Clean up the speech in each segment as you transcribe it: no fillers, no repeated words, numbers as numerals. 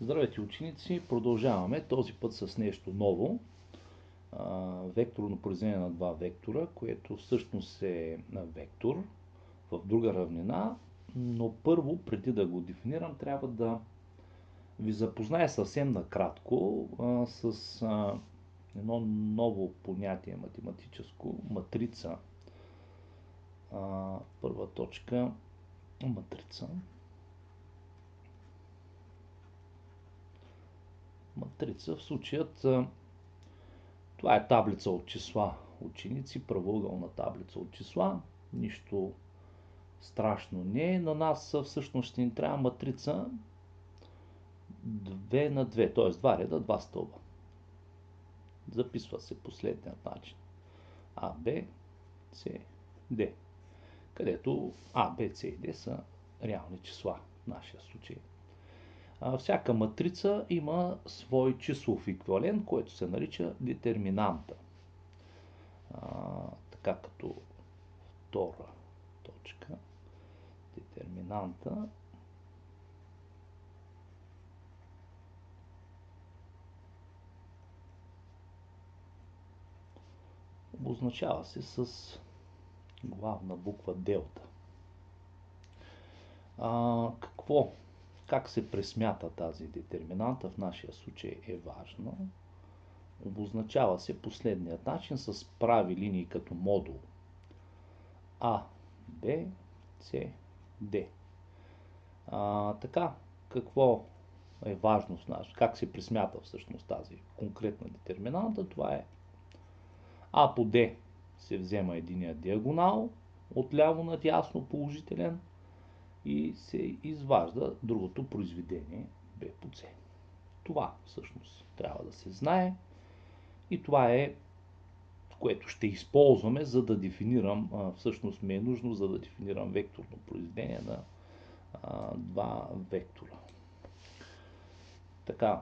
Здравейте, ученици! Продължаваме този път с нещо ново. Векторно произведение на два вектора, което всъщност е вектор в друга равнина, но първо, преди да го дефинирам, трябва да ви запозная съвсем накратко с едно ново понятие математическо, матрица. Първа точка, матрица. Матрица в случаят това е таблица от числа, ученици, правоъгълна таблица от числа. Нищо страшно не е. На нас всъщност ще ни трябва матрица 2 на 2, т.е. два реда, два стълба. Записва се последният начин. А, Б, С, Д. Където А, Б, С и Д са реални числа в нашия случай. Всяка матрица има свой числов еквивалент, който се нарича детерминанта. Така като втора точка, детерминанта обозначава се с главна буква делта. Как се пресмята тази детерминанта в нашия случай е важно. Обозначава се последният начин с прави линии като модул А, Б, С, Д. Така, какво е важно в нас? Как се пресмята всъщност тази конкретна детерминанта? Това е А по D се взема единия диагонал, отляво надясно положителен, и се изважда другото произведение B по C. Това всъщност трябва да се знае и това е, което ще използваме, за да дефинирам, всъщност ми е нужно, за да дефинирам векторно произведение на два вектора. Така,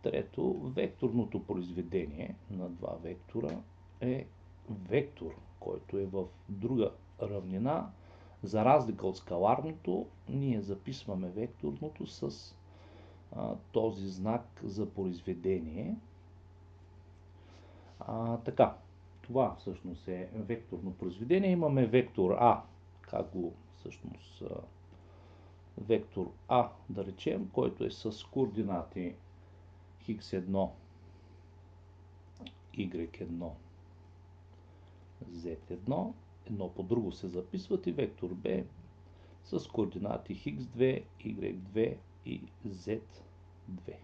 трето, векторното произведение на два вектора е вектор, който е в друга равнина. За разлика от скаларното, ние записваме векторното с този знак за произведение. Така, това всъщност е векторно произведение. Имаме вектор А, всъщност вектор А, да речем, който е с координати x1, y1, z1, едно по друго се записват, и вектор Б с координати x2, y2 и z2.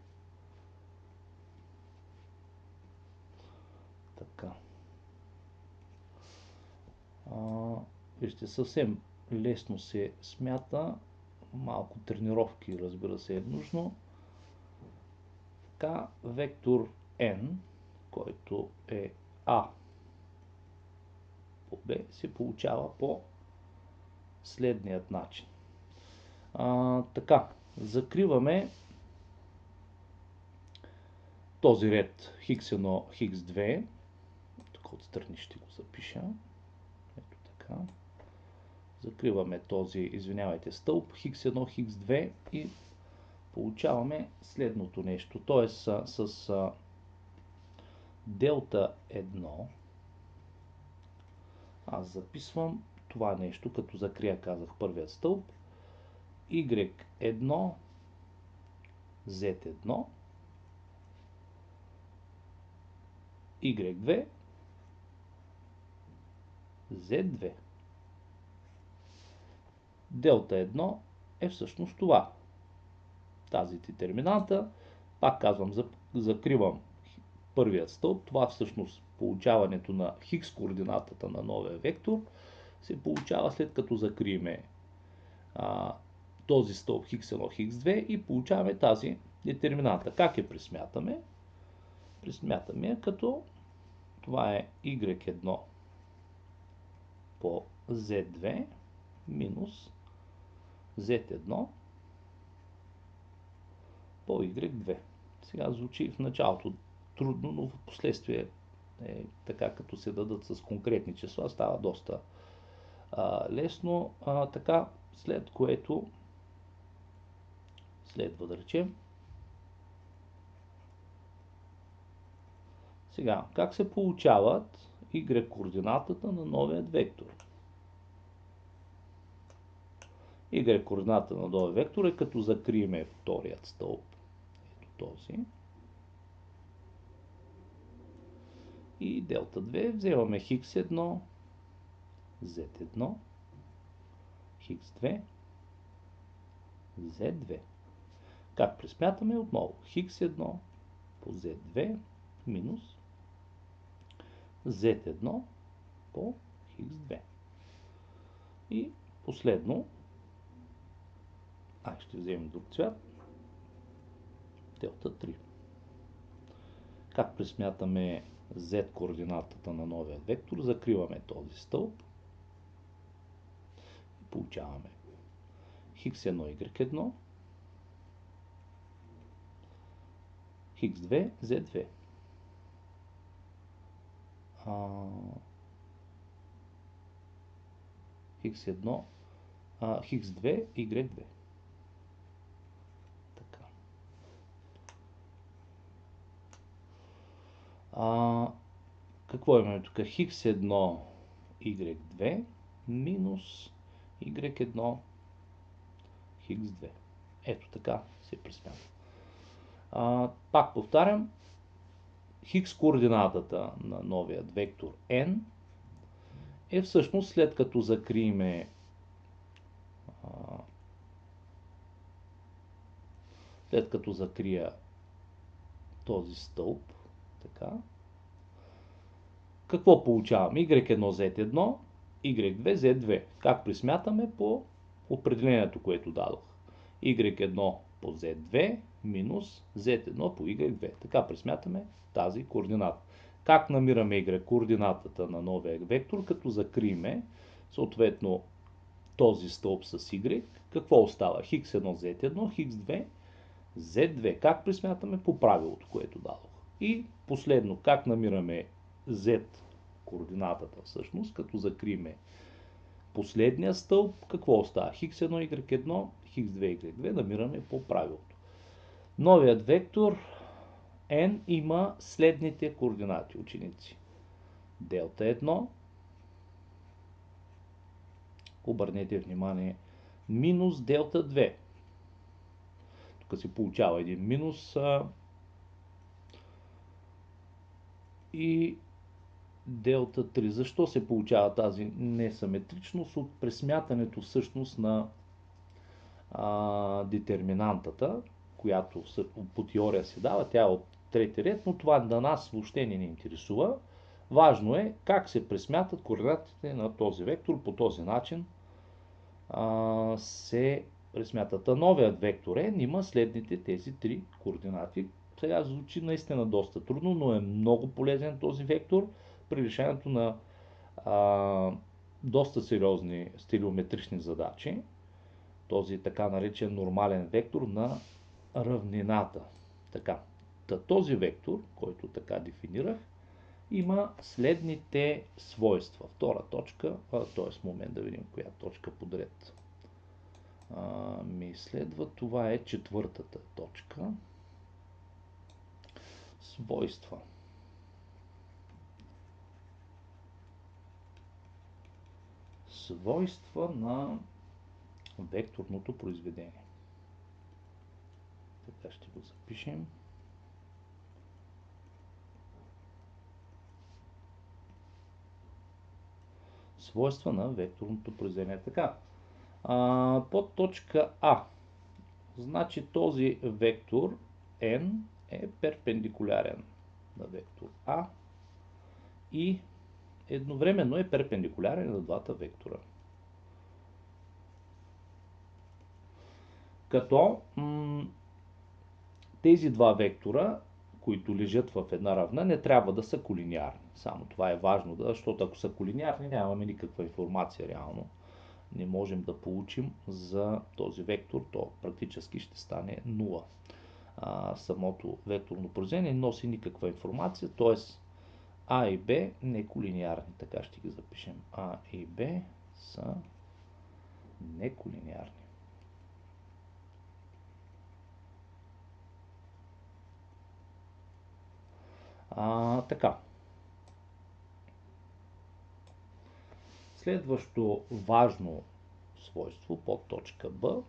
Така. Вижте, съвсем лесно се смята. Малко тренировки, разбира се, е нужно. Така, вектор n, който е А по Б, се получава по следният начин. Така, закриваме този ред x1, x2. Тук отстрани ще го запиша. Ето така. Закриваме този, извинявайте, стълб x1, x2 и получаваме следното нещо. Т.е. с делта 1 аз записвам това нещо, като закрия, казах, първият стълб, y1, z1, y2, z2. Делта 1 е всъщност това. Тази детерминанта, пак казвам, закривам първият стълб. Това всъщност получаването на хикс координатата на новия вектор се получава след като закриеме този стълб x1, x2 и получаваме тази детерминанта. Как я пресмятаме? Пресмятаме я като това е y1 по z2 минус z1 по y2. Сега звучи в началото трудно, но в последствие така, като се дадат с конкретни числа, става доста лесно. Така, след което следва да речем Сега, как се получават y координатата на новият вектор? Y координата на новия вектор е като закрием вторият стълб. Ето този. И делта 2 вземаме x1, z1, x2, z2. Как пресмятаме отново? x1 по z2 минус z1 по x2. И последно, ще вземем друг цвят, делта 3. Как пресмятаме z координатата на новия вектор? Закриваме този стълб и получаваме x1, y1, x2, z2. x1, x2, y2. Така. Какво имаме тук? x1, y2 минус y1, x2. Ето така се пресмята. Пак повтарям, хикс координатата на новият вектор n е всъщност след като закриеме след като закрия този стълб, така, какво получаваме? y1, z1, y2, z2. Как присмятаме по определението, което дадох? y1 по z2 минус z1 по y2. Така присмятаме тази координата. Как намираме y координатата на новия вектор, като закриеме съответно този стълб с y? Какво остава? x1, z1, x2, z2. Как присмятаме по правилото, което дадох? И последно, как намираме z координатата всъщност, като закриеме последния стълб, какво остава? x1, y1, x2, y2 намираме по правилото. Новият вектор n има следните координати, ученици. Делта 1, обърнете внимание, минус делта 2. Тук се получава един минус и делта 3. Защо се получава тази несиметричност? От пресмятането всъщност на детерминантата, която по теория се дава, тя е от трети ред, но това на нас въобще не ни интересува. Важно е как се пресмятат координатите на този вектор. По този начин се пресмятат. Новият вектор n има следните тези три координати. Сега звучи наистина доста трудно, но е много полезен този вектор при решението на доста сериозни стереометрични задачи. Този така наречен нормален вектор на равнината. Така. Този вектор, който така дефинирах, има следните свойства. Втора точка, т.е. момент да видим коя точка подред ми следва. Това е четвъртата точка. Свойства. Свойства на векторното произведение. Така ще го запишем. Свойства на векторното произведение. Така. Под точка А. Значи този вектор n е перпендикулярен на вектор А и едновременно е перпендикулярен на двата вектора. Като тези два вектора, които лежат в една равна, не трябва да са колинеарни. Само това е важно, защото ако са колинеарни, нямаме никаква информация реално. Не можем да получим за този вектор, то практически ще стане 0. Самото векторно произведение не носи никаква информация, т.е. А и Б не колинеарни. Така ще ги запишем. А и Б са неколинеарни. Така. Следващо важно свойство под точка Б.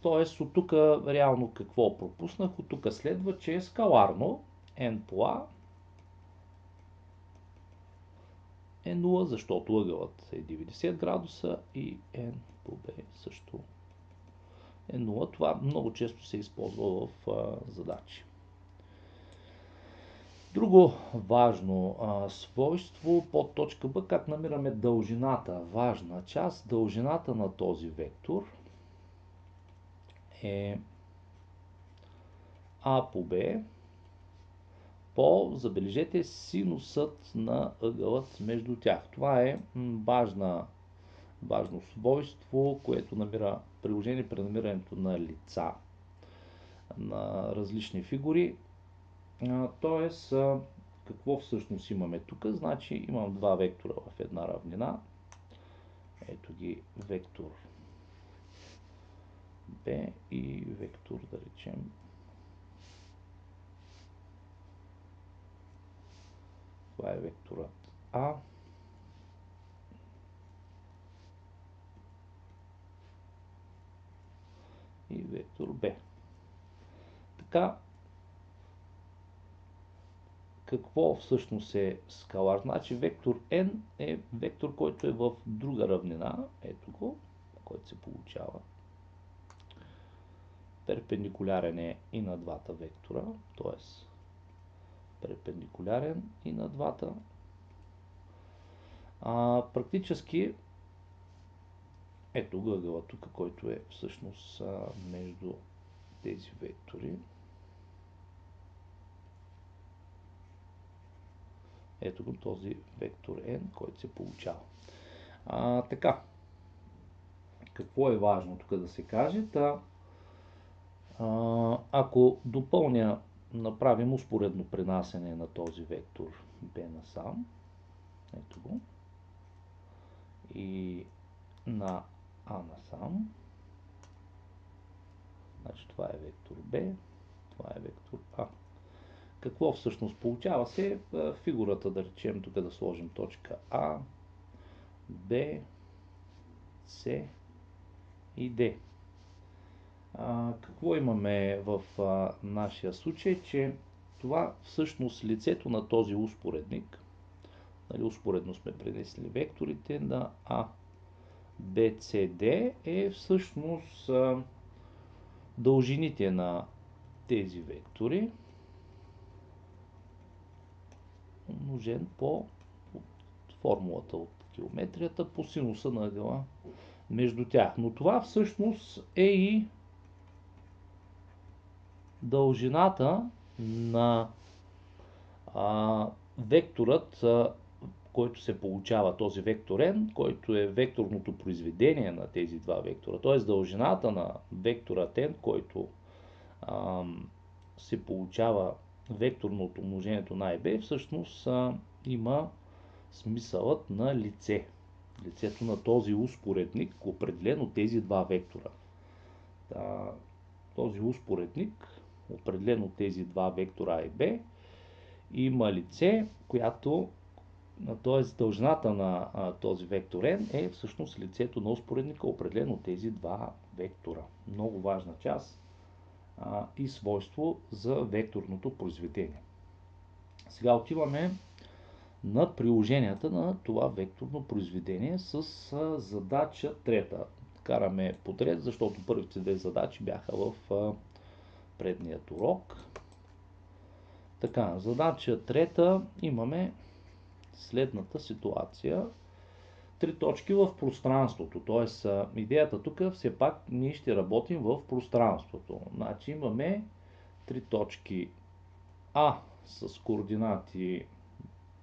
Т.е. от тук реално какво пропуснах? От тук следва, че е скаларно n по А е 0, защото ъгълът е 90 градуса и n по B също е 0. Това много често се използва в задачи. Друго важно свойство под точка Б, как намираме дължината, важна част, дължината на този вектор е А по Б по, забележете, синусът на ъгълът между тях. Това е важно свойство, което намира приложение при намирането на лица на различни фигури. Тоест, какво всъщност имаме тук? Значи имам два вектора в една равнина. Ето ги вектор B и вектор, да речем, това е векторът А. И вектор B. Така, какво всъщност е скалар? Значи вектор n е вектор, който е в друга равнина. Ето го, който се получава. Перпендикулярен е и на двата вектора, т.е. перпендикулярен и на двата. Практически ето ъгъла тук, който е всъщност между тези вектори. Ето го този вектор n, който се получава. Така, какво е важно тук да се каже? Ако направим успоредно пренасене на този вектор b насам, ето го, и на А насам, значи това е вектор b, това е вектор А. Какво всъщност получава се? Фигурата, да речем, тук да сложим точка А, Б, С и Д. Какво имаме в нашия случай? Че това всъщност лицето на този успоредник, нали, успоредно сме пренесли векторите на А, Б, С, Д, е всъщност дължините на тези вектори, умножен по формулата от геометрията по синуса на ъгъла между тях. Но това всъщност е и дължината на векторът, който се получава, този вектор n, който е векторното произведение на тези два вектора. Т.е. дължината на вектора n, който се получава векторно от умножението на А и Б, всъщност има смисълът на лице. Лицето на този успоредник, определен от тези два вектора. Този успоредник, определен от тези два вектора А и Б, има лице, която, т.е. дължината на този вектор n е всъщност лицето на успоредника, определено от тези два вектора. Много важна част и свойство за векторното произведение. Сега отиваме на приложенията на това векторно произведение с задача трета. Караме подред, защото първите две задачи бяха в предният урок. Така, задача трета имаме следната ситуация. Три точки в пространството. Т.е. идеята тук все пак ние ще работим в пространството. Значи имаме три точки А с координати,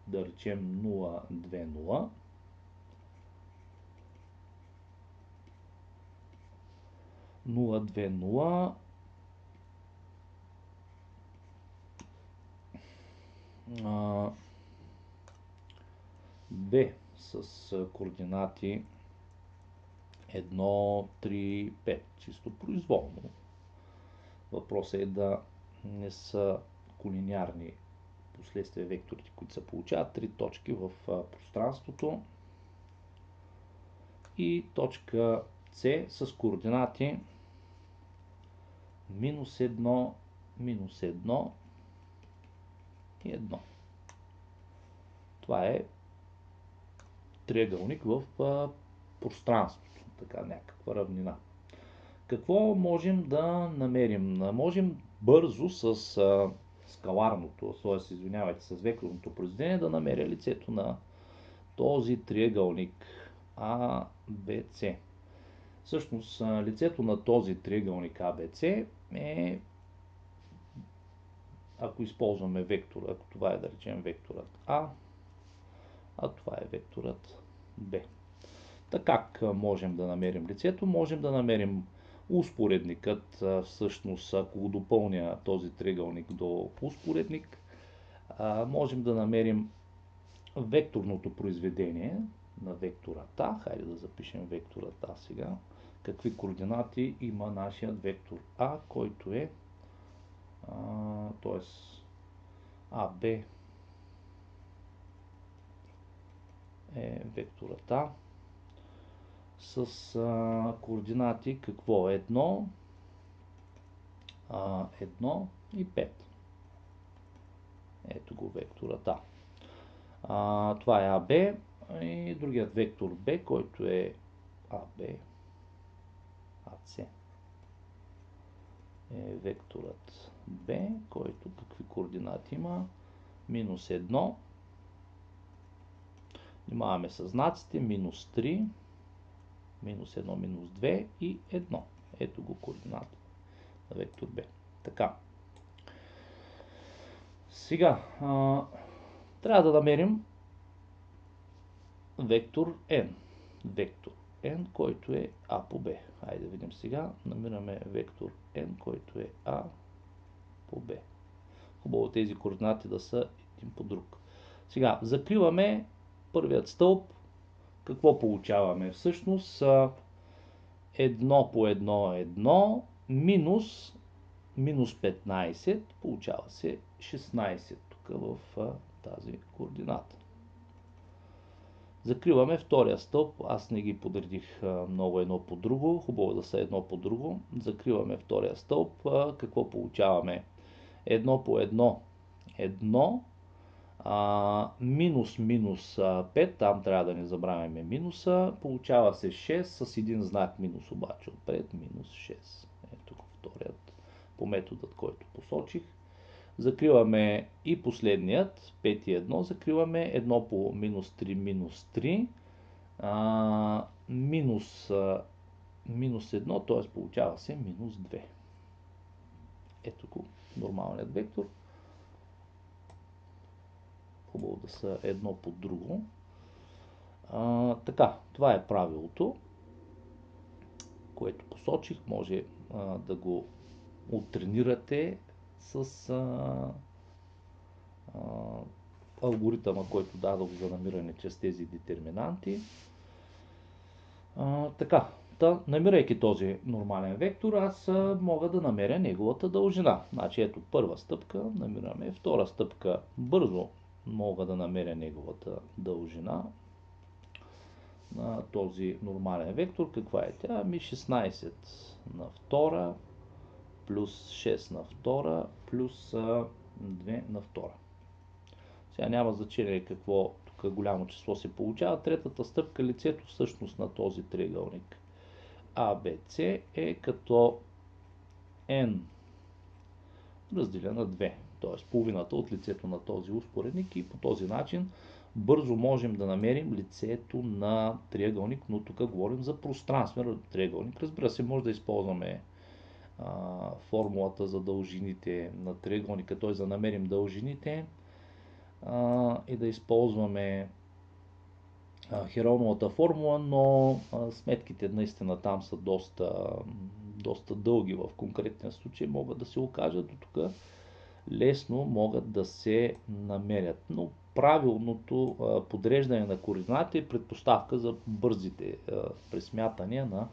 да речем 0, 2, 0. Б с координати 1, 3, 5. Чисто произволно. Въпросът е да не са колинеарни последствия векторите, които се получават. 3 точки в пространството и точка С с координати -1, -1 и 1. Това е триъгълник в пространството, така някаква равнина. Какво можем да намерим? Можем бързо с скаларното, т.е. извинявайте, с векторното произведение да намеря лицето на този триъгълник ABC. Всъщност лицето на този триъгълник ABC е, ако използваме вектор, ако това е да речем векторът а това е векторът B. Така как можем да намерим лицето? Можем да намерим успоредникът, всъщност ако го допълня този триъгълник до успоредник, можем да намерим векторното произведение на векторът А. Хайде да запишем векторът А сега. Какви координати има нашият вектор А, който е т.е. АБ е векторът А с координати какво? 1, 1 и 5. Ето го векторът А. Това е АБ и другият вектор Б, който е АБ, АЦ. Е векторът Б, който какви координати има? -1. Внимаваме с знаците. -3, -1, -2 и 1. Ето го координата на вектор Б. Така. Сега трябва да намерим вектор N. Вектор N, който е А по Б. Хайде да видим сега. Намираме вектор N, който е А по Б. Хубаво тези координати да са един по друг. Сега, закриваме първият стълб. Какво получаваме? Всъщност 1 по 1 е 1, минус 15, получава се 16 тук в тази координата. Закриваме втория стълб. Аз не ги подредих много едно по друго. Хубаво да са едно по друго. Закриваме втория стълб. Какво получаваме? 1 по 1 е 1. Минус 5, там трябва да не забравяме минуса, получава се 6 с един знак минус обаче отпред, минус 6. Ето вторият по методът, който посочих. Закриваме и последният, 5 и 1, закриваме 1 по минус 3, минус 3, минус 1, т.е. получава се минус 2. Ето го нормалният вектор. Хубаво да са едно по друго. Така, това е правилото, което посочих. Може да го оттренирате с алгоритъма, който дадох за намиране чрез тези детерминанти. Така, намирайки този нормален вектор, аз мога да намеря неговата дължина. Значи ето първа стъпка, намираме втора стъпка, бързо мога да намеря неговата дължина на този нормален вектор. Каква е тя? 16 на втора плюс 6 на втора плюс 2 на втора. Сега няма значение какво тук голямо число се получава. Третата стъпка, лицето всъщност на този триъгълник ABC е като n разделя на 2, т.е. половината от лицето на този успоредник, и по този начин бързо можем да намерим лицето на триъгълник, но тук говорим за пространствен триъгълник. Разбира се, може да използваме формулата за дължините на триъгълника, т.е. да намерим дължините и да използваме Хероновата формула, но сметките наистина там са доста дълги в конкретния случай, могат да се окажат до тук лесно могат да се намерят. Но правилното подреждане на координати е предпоставка за бързите пресмятания на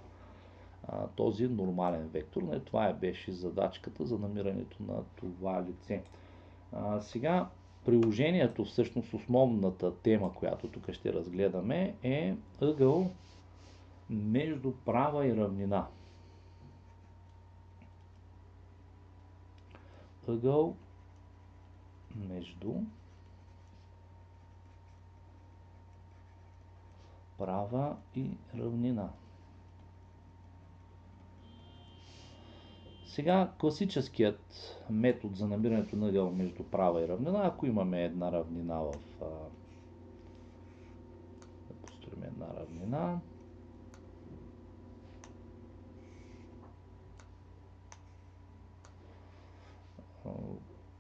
този нормален вектор. Това беше задачката за намирането на това лице. Сега приложението, всъщност основната тема, която тук ще разгледаме, е ъгъл между права и равнина. Ъгъл между права и равнина. Сега класическият метод за намирането на ъгъл между права и равнина, ако имаме една равнина да построим една равнина.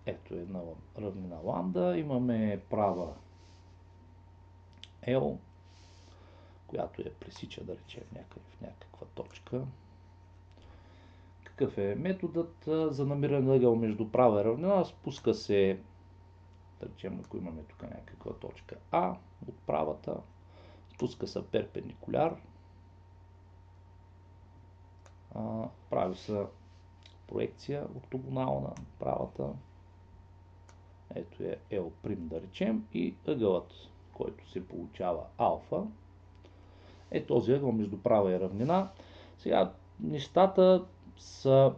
Ето една равнина ламда, имаме права L, която я пресича, да речем, някъде в някаква точка. Какъв е методът за намиране на ъгъл между права и равнина? Спуска се, да речем, ако имаме тук някаква точка А от правата, спуска се перпендикуляр, прави се проекция ортогонална на правата, ето е L', да речем, и ъгълът, който се получава алфа, е този ъгъл между права и равнина. Сега нещата са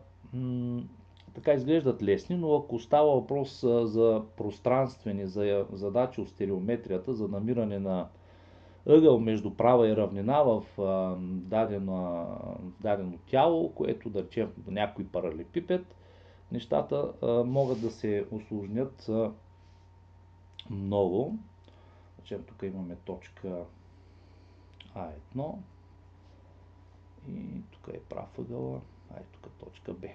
така изглеждат лесни, но ако става въпрос за пространствени задачи от стереометрията, за намиране на ъгъл между права и равнина в дадено тяло, което да речем някой паралелепипед, нещата могат да се усложнят много. Речем, тук имаме точка А1 и тук е прав ъгъла, тук точка Б.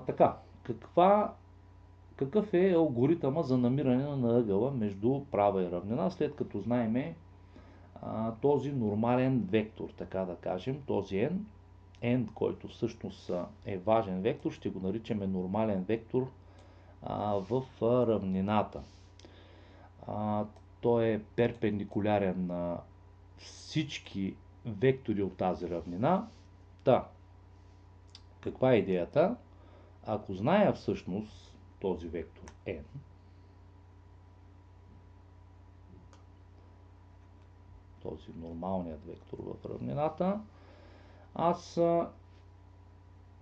Така, какъв е алгоритъма за намиране на ъгъла между права и равнина, след като знаеме този нормален вектор, така да кажем, този n, който всъщност е важен вектор, ще го наричаме нормален вектор в равнината. Той е перпендикулярен на всички вектори от тази равнина. Каква е идеята? Ако зная всъщност този вектор n, този нормалният вектор в равнината, аз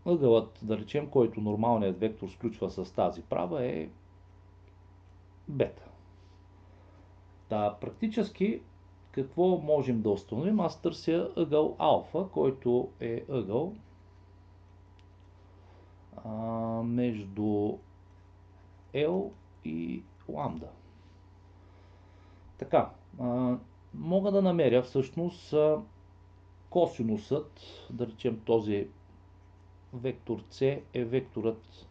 ъгълът, да речем, който нормалният вектор сключва с тази права, е бета. Практически какво можем да установим? Аз търся ъгъл алфа, който е ъгъл между L и ламда. Така, мога да намеря всъщност косинусът, да речем този вектор C е векторът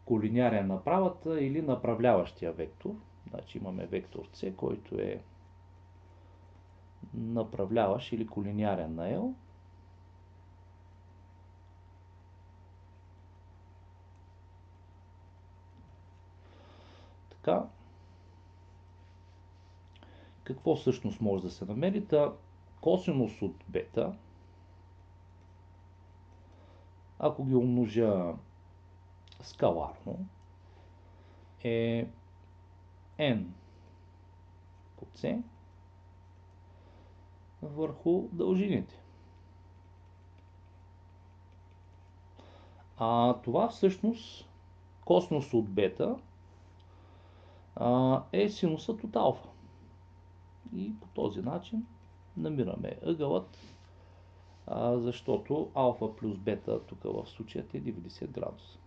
колинеарен на правата или направляващия вектор. Значи имаме вектор C, който е направляващ или колинеарен на L. Така. Какво всъщност може да се намери? Косинус от бета, ако ги умножа скаларно, е n по c върху дължините. Това всъщност косинус от бета е синусът от алфа. И по този начин намираме ъгълът, защото алфа плюс бета тук в случая е 90 градуса.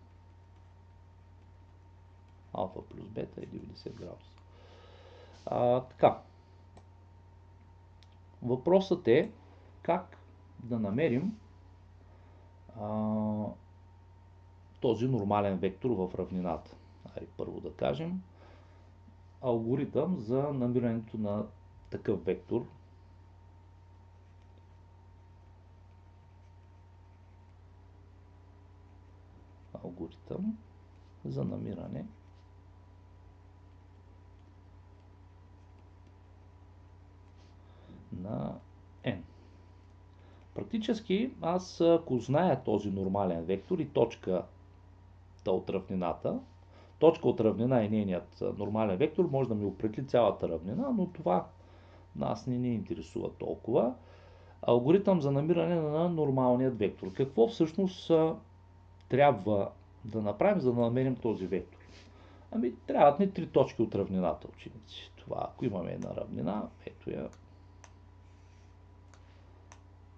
Алфа плюс бета е 90 градуса. Така. Въпросът е как да намерим този нормален вектор в равнината. Първо да кажем алгоритъм за намирането на такъв вектор. Алгоритъм за намиране на n. Фактически, аз ако зная този нормален вектор и точката от равнината, точка от равнина е нейният нормален вектор, може да ми определи цялата равнина, но това нас не ни интересува толкова. Алгоритъм за намиране на нормалният вектор. Какво всъщност трябва да направим, за да намерим този вектор? Ами, трябват ни три точки от равнината, ученици. Това, ако имаме една равнина, ето я.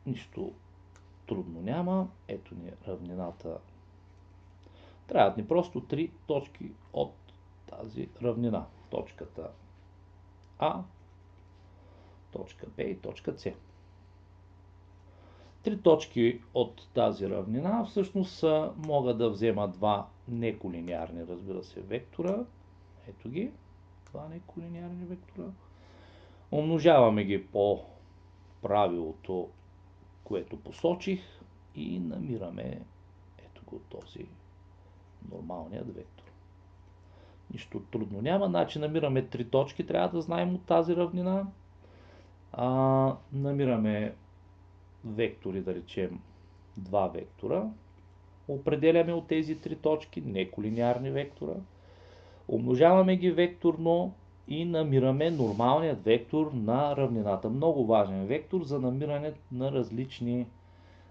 Нищо трудно няма. Ето ни равнината. Трябват ни просто три точки от тази равнина. Точката А, точка Б и точка С. Три точки от тази равнина всъщност мога да взема два неколиниарни, разбира се, вектора. Ето ги, два неколиниарни вектора. Умножаваме ги по правилото, което посочих и намираме ето го този нормалният вектор. Нищо трудно няма. Значи намираме три точки, трябва да знаем от тази равнина. Намираме вектори, да речем два вектора. Определяме от тези три точки неколиниарни вектора. Умножаваме ги векторно и намираме нормалният вектор на равнината. Много важен вектор за намиране на различни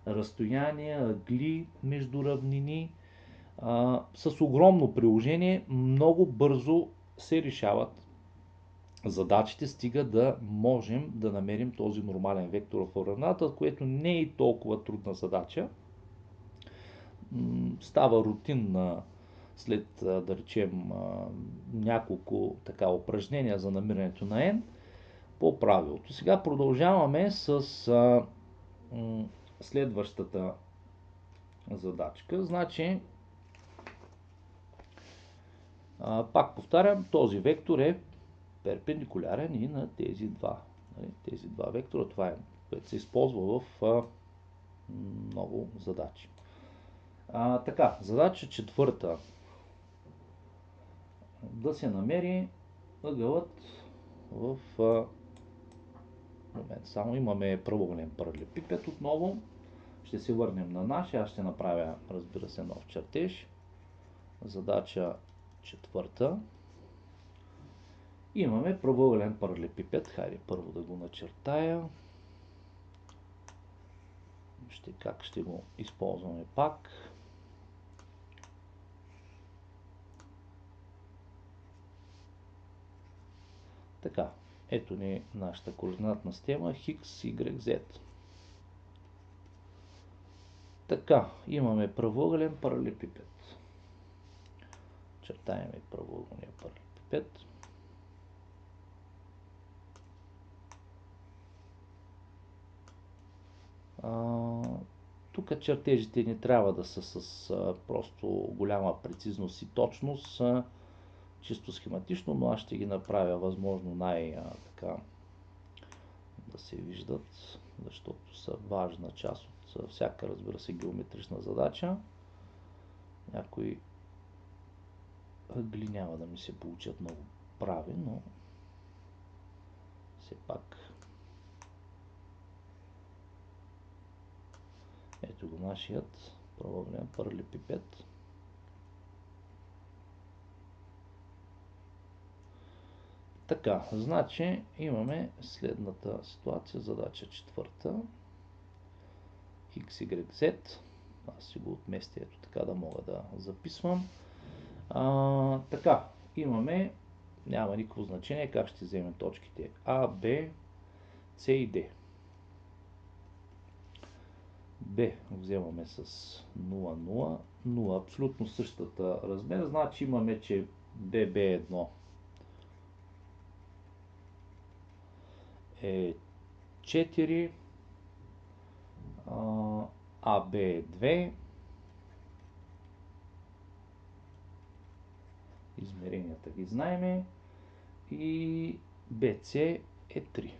разстояния, ъгли между равнини. С огромно приложение много бързо се решават задачите, стига да можем да намерим този нормален вектор в равнината, което не е толкова трудна задача. Става рутинна след, да речем, няколко упражнения за намирането на n по правилото. Сега продължаваме с следващата задачка. Значи, пак повтарям, този вектор е перпендикулярен и на тези два. Тези два вектора, това е, което се използва в много задачи. Така, задача четвърта. Да се намери ъгълът в момент. Само имаме правоъгълен паралелепипед отново. Ще се върнем на нашия. Аз ще направя, разбира се, нов чертеж. Задача четвърта. Имаме правоъгълен паралелепипед. Хайде първо да го начертая. Как ще го използваме пак. Така, ето ни нашата координатна система X, Y, Z. Така, имаме правоъгълен паралелепипед. Чертаем правоъгълния паралелепипед. Тук чертежите не трябва да са с просто голяма прецизност и точност, чисто схематично, но аз ще ги направя възможно така да се виждат, защото са важна част от всяка, разбира се, геометрична задача. Някои ъгли няма да ми се получат много прави, но все пак. Ето го нашият правоъгълен паралелепипед. Така, значи имаме следната ситуация, задача четвърта. X, Y, Z. Аз си го отместя, ето така да мога да записвам. Така, имаме, няма никакво значение как ще вземем точките А, Б, С и Д. Б вземаме с 0, 0, 0, абсолютно същата размер, значи имаме, че BB1 е 4, АБ е 2, измеренията ги знаеме, и BC е 3.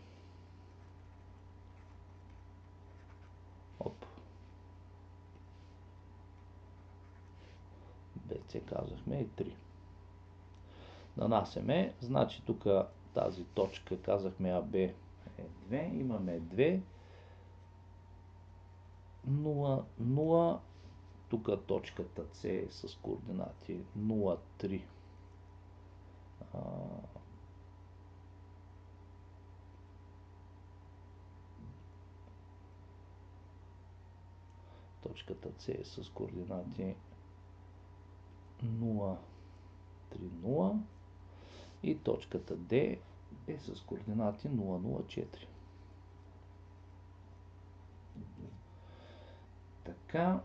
BC казахме е 3. Нанасяме, значи тук тази точка казахме АБ е 2, имаме 2, 0, 0. Тук точката С е с координати 0, 3. Точката С е с координати 0, 3, 0. И точката D е с координати 0, 0, 4. Така,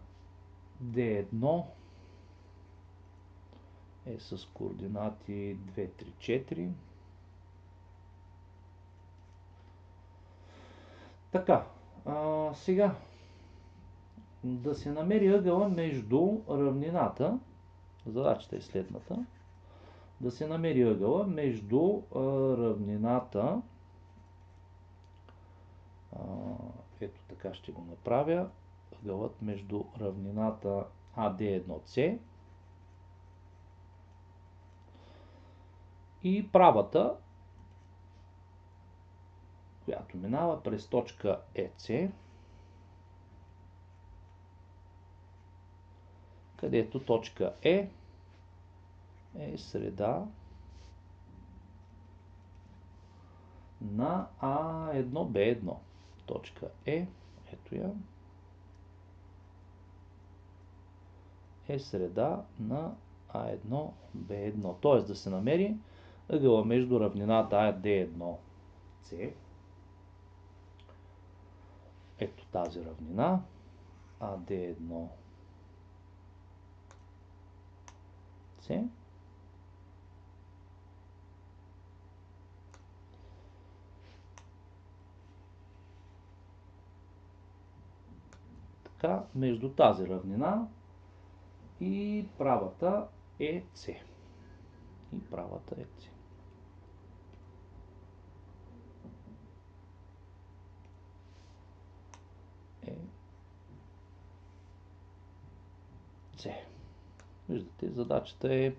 D1 е с координати 2, 3, 4. Така, сега да се намери ъгъла между равнината, задачата е следната, да се намери ъгъла между равнината, ето така ще го направя, ъгълът между равнината AD1C и правата, която минава през точка EC, където точка E е среда на A1B1. Точка E, ето я, е среда на A1B1. Т.е. да се намери ъгъла между равнината AD1C, ето тази равнина, AD1C, така, между тази равнина и правата EC. И правата EC. Виждате, задачата е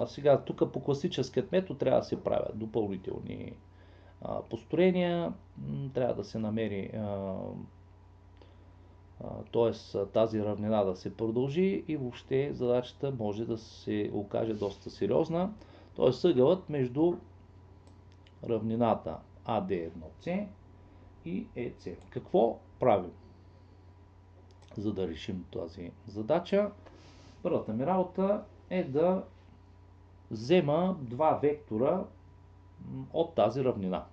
сега тук по класическият метод трябва да се правят допълнителни построения, трябва да се намери, т.е. тази равнина да се продължи и въобще задачата може да се окаже доста сериозна. Т.е. ъгълът между равнината AD1C и EC. Какво правим, за да решим тази задача? Първата ми работа е да взема два вектора от тази равнина.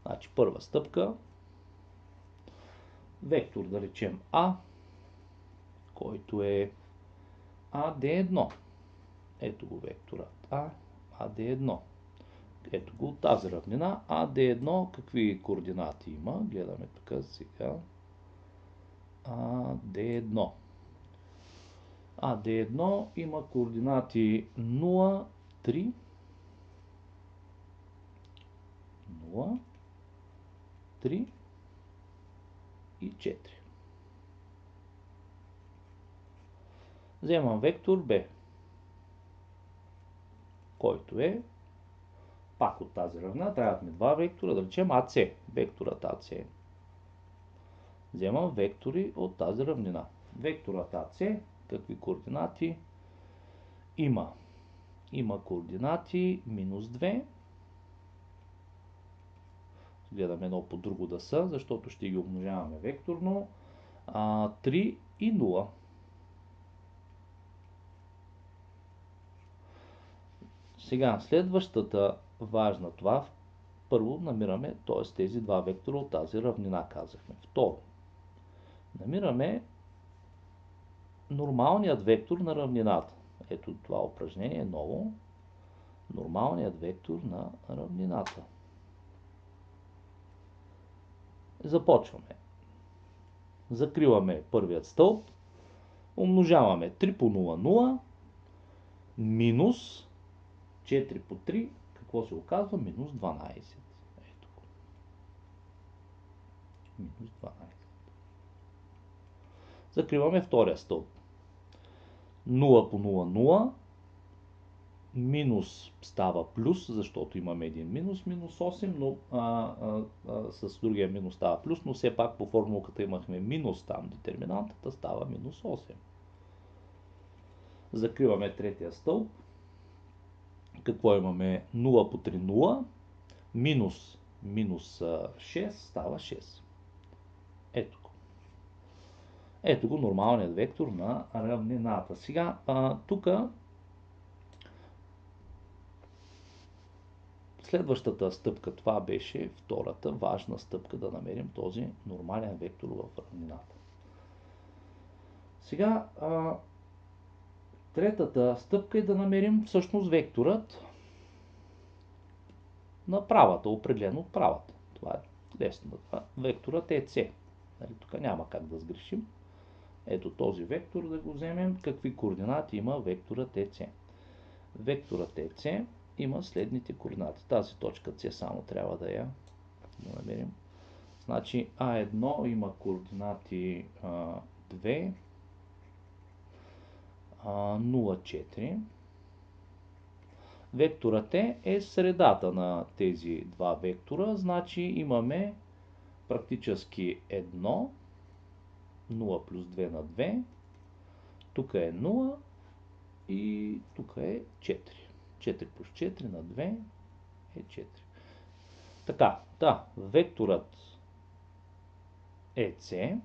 Значи първа стъпка, вектор да речем А, който е AD1. Ето го векторът А, AD1. Ето го от тази равнина. AD1 какви координати има? Гледаме тук сега. AD1. AD1 има координати 0, 3, 0, 3 и 4. Вземам вектор B, който е пак от тази равнина. Трябват ми два вектора, да речем AC. Векторът AC. Вземам вектори от тази равнина. Векторът AC, какви координати има? Има координати минус 2. Гледаме едно по друго да са, защото ще ги умножаваме векторно. 3 и 0. Сега, следващата важна това, първо намираме, т.е. тези два вектора от тази равнина, казахме. Второ, намираме нормалният вектор на равнината. Ето това упражнение е ново. Нормалният вектор на равнината. Започваме. Закриваме първият стълб. Умножаваме 3 по 0, 0. Минус 4 по 3. Какво се оказва? Минус 12. Ето го. Минус 12. Закриваме втория стълб. 0 по 0, 0. минус става плюс, защото имаме един минус, минус 8, но с другия минус става плюс, но все пак по формулката имахме минус там, детерминантата става минус 8. Закриваме третия стълб. Какво имаме? 0 по 3 0, минус 6 става 6. Ето го. Ето го нормалният вектор на равнината. Сега, тук следващата стъпка, това беше втората важна стъпка, да намерим този нормален вектор в равнината. Сега, третата стъпка е да намерим всъщност векторът на правата, определено от правата. Това е лесно. Векторът е C. Тук няма как да сгрешим. Ето този вектор да го вземем. Какви координати има векторът EC? Векторът EC има следните координати. Тази точка C само трябва да я намерим. Значи А1 има координати 2, 0, 4. Векторът е средата на тези два вектора, значи имаме практически 1, 0 плюс 2 на 2, тук е 0 и тук е 4. 4 плюс 4 на 2 е 4. Така, да, векторът EC,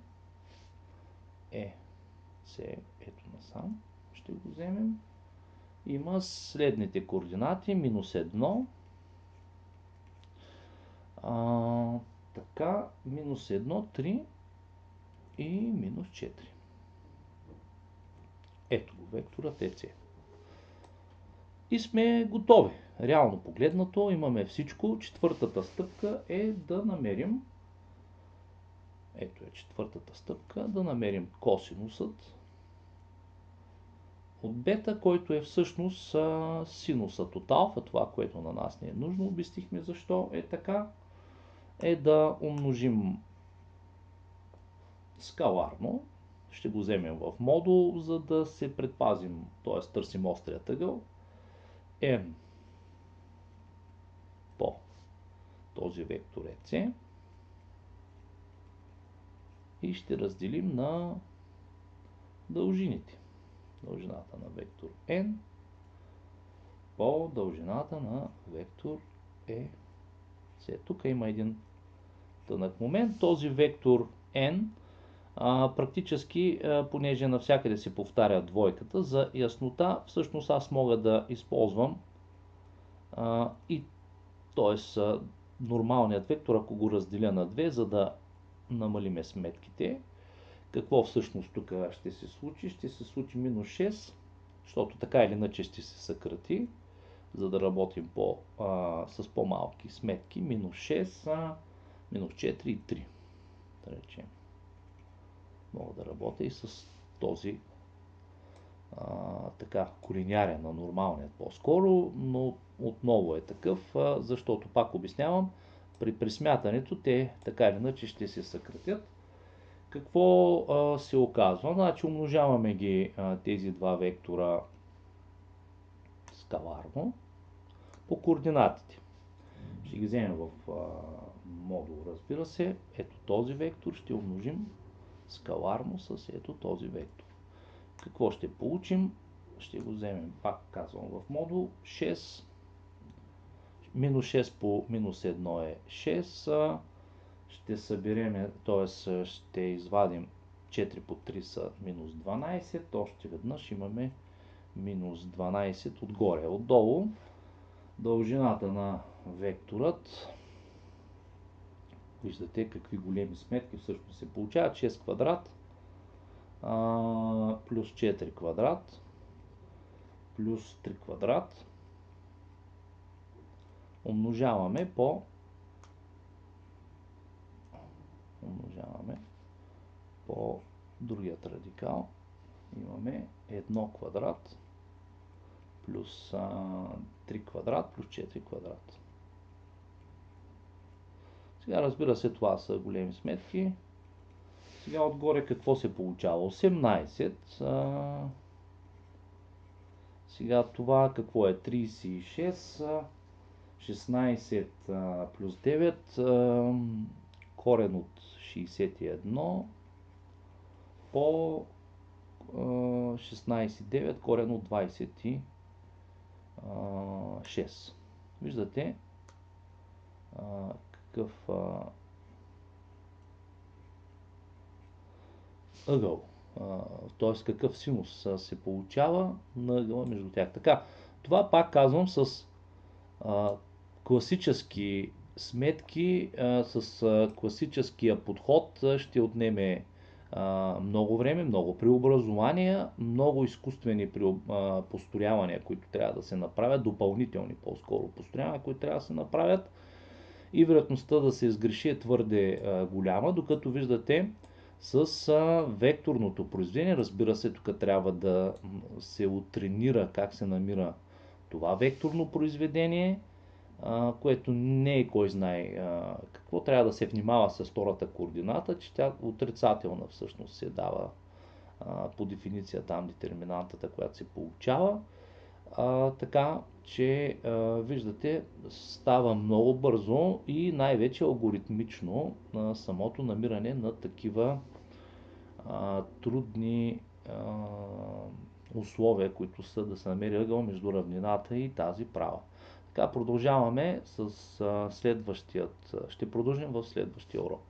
ето насам, ще го вземем, има следните координати, минус 1, така, минус 1, 3 и минус 4. Ето го, векторът EC. И сме готови. Реално погледнато имаме всичко. Четвъртата стъпка е да намерим, ето е четвъртата стъпка, да намерим косинусът от бета, който е всъщност синусът от алфа, това, което на нас не е нужно. Обяснихме защо е така. Е да умножим скаларно. Ще го вземем в модул, за да се предпазим, т.е. търсим острият ъгъл. M по този вектор е C и ще разделим на дължините. Дължината на вектор N по дължината на вектор E. Тук има един тънък момент. Този вектор N практически, понеже навсякъде се повтаря двойката, за яснота, всъщност аз мога да използвам и т.е. нормалният вектор, ако го разделя на 2, за да намалиме сметките. Какво всъщност тук ще се случи? Ще се случи минус 6, защото така или иначе ще се съкрати, за да работим с по-малки сметки. Минус 6, минус 4 и 3. Да речем. Мога да работя и с този така колинярен на нормалният по-скоро, но отново е такъв, защото пак обяснявам, при пресмятането те така или иначе ще се съкратят. Какво се оказва? Значи умножаваме ги тези два вектора скаларно по координатите. Ще ги вземем в модул, разбира се. Ето този вектор ще умножим скаларно с ето този вектор. Какво ще получим? Ще го вземем, пак казвам, в модул 6. Минус 6 по минус 1 е 6. Ще съберем, т.е. ще извадим 4 по 3 са минус 12. Още веднъж имаме минус 12 отгоре. Отдолу дължината на векторът, виждате какви големи сметки всъщност се получават. 6 квадрат плюс 4 квадрат плюс 3 квадрат. Умножаваме по другият радикал. Имаме 1 квадрат плюс 3 квадрат плюс 4 квадрат. Сега разбира се, това са големи сметки. Сега отгоре какво се получава? 18. Сега това какво е? 36, 16 плюс 9, корен от 61 по 16,9 корен от 26. Виждате какъв ъгъл, т.е. какъв синус се получава на ъгъла между тях. Така, това пак казвам с класически сметки, с класическия подход ще отнеме много време, много преобразования, много изкуствени построявания, които трябва да се направят, допълнителни по-скоро построявания, които трябва да се направят, и вероятността да се сгреши е твърде голяма, докато виждате с векторното произведение, разбира се, тук трябва да се оттренира как се намира това векторно произведение, което не е кой знае какво. Трябва да се внимава с втората координата, че тя отрицателна всъщност се дава по дефиниция там детерминантата, която се получава. Така че виждате, става много бързо и най-вече алгоритмично самото намиране на такива трудни условия, които са да се намери ъгъл между равнината и тази права. Така, продължаваме с следващият. Ще продължим в следващия урок.